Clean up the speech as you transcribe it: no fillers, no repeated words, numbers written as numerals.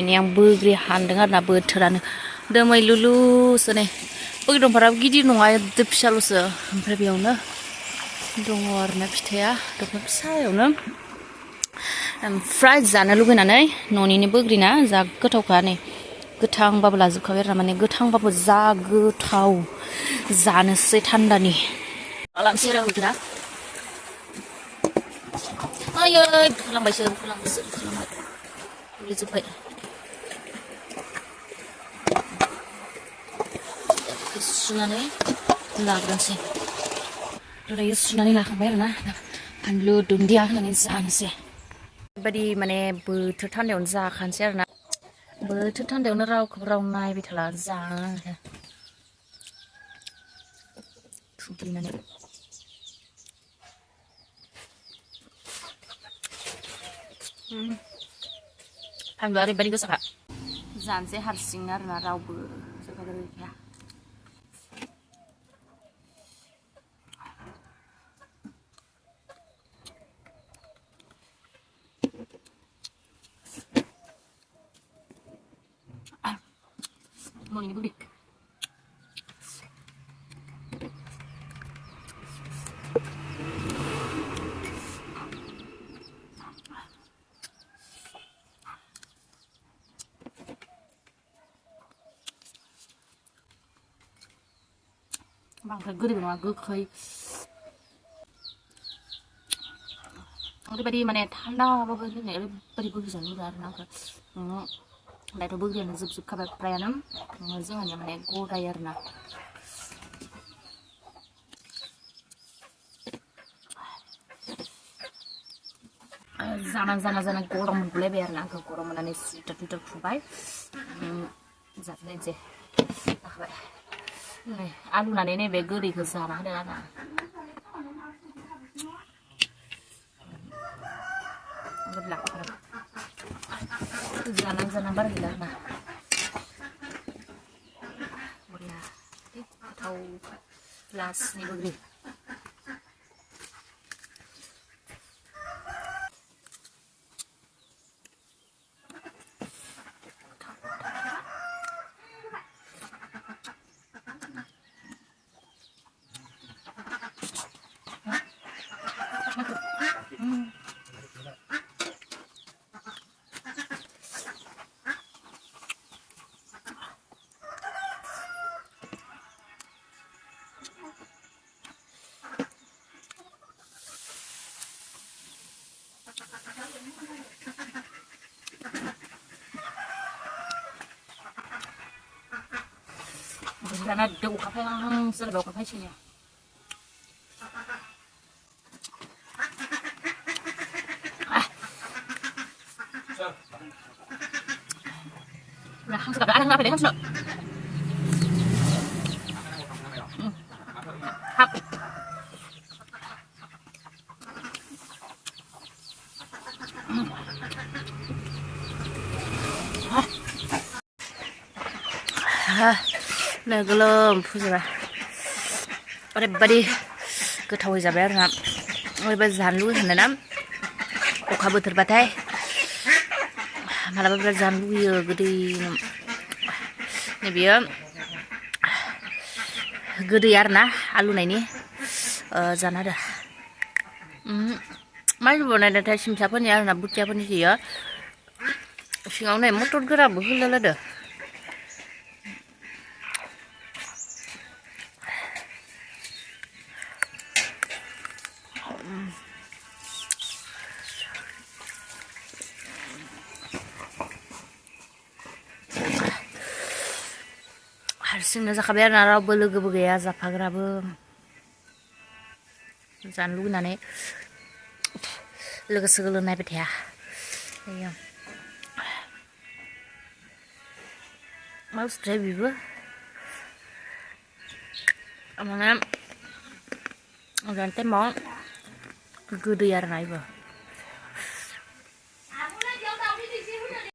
ini yang begri handeng arna boथोरानो दोमैलुलुसो नै बैग्रि दंफांआबो गिदिर नङा एसे फिसाल'सो ओमफ्राय बेयावनो दङ आरोना फिथाइया दंफां फिसायावनो ओमफ्राय जानो लुगैनानै न'निनो बोग्रिना जा गोथावखा नै गोथांबाबो लाजोबखाबाय आरोना माने गोथांबाबो जा गोथाव जानोसै थान्दानि आलामसे राहुलफोरा आयै बुलांबायसो बुलांबाय सुनानै लाग्रोनोसै दायो सुनानै लाखांबाय आरोना फानलु दुन्दिया होनानै जानोसै बेबायदि माने बोथोर थान्दायावनो जाखानोसै आरोना बोथोर थान्दायावनो रावखौबो राव नायबाय थाला जानो थुग्लिनानै फानलुआ ओरैबायदि गोसाखा जानोसै हारसिं आरोना रावबो जाफाग्रा गैखाया nồi này đi bằng phải gửi mà gửi khơi 오리바디 만에 탈나 버버네 오리바디 버기 전이라 나가 나도 버기는 줍줍 가발 프라야는 뭐지가냐 만에 고라야르나 자나 고랑 블레베르나 그 고랑 안에 수다 투다 푸바이 자네 이제 네 아루나 네네 베거리 그 자나 하려나 gelap jalan bareng gitu nah boleh tahu las nih begini karena ada kafe yang serba kafe sini ya. Nah, suka ada kafe deh, suka. Hap. 네, 그럼 보자. 오래바리 그 타고 잡아야 하나. 오래바리 잔루 했나? 오카부 들바타이. 말아봐 잔루요 그리. 네 비요. 그리 알나? 알루 나이니. 잔하다. 많이 보내는 다 심사번이 알나 묻자번이지요. 시간에 못 돌거라 뭐 흘러라도. हारसिंनो जाखाबाय आरोना रावबो लोगोबो गैया जाफाग्राबो जानो लुगैनानै लोगो Sogou नायबाय थाया मा बुस्थुथाय बेबो माने जानो टाइमाव गोदै आरोना बेबो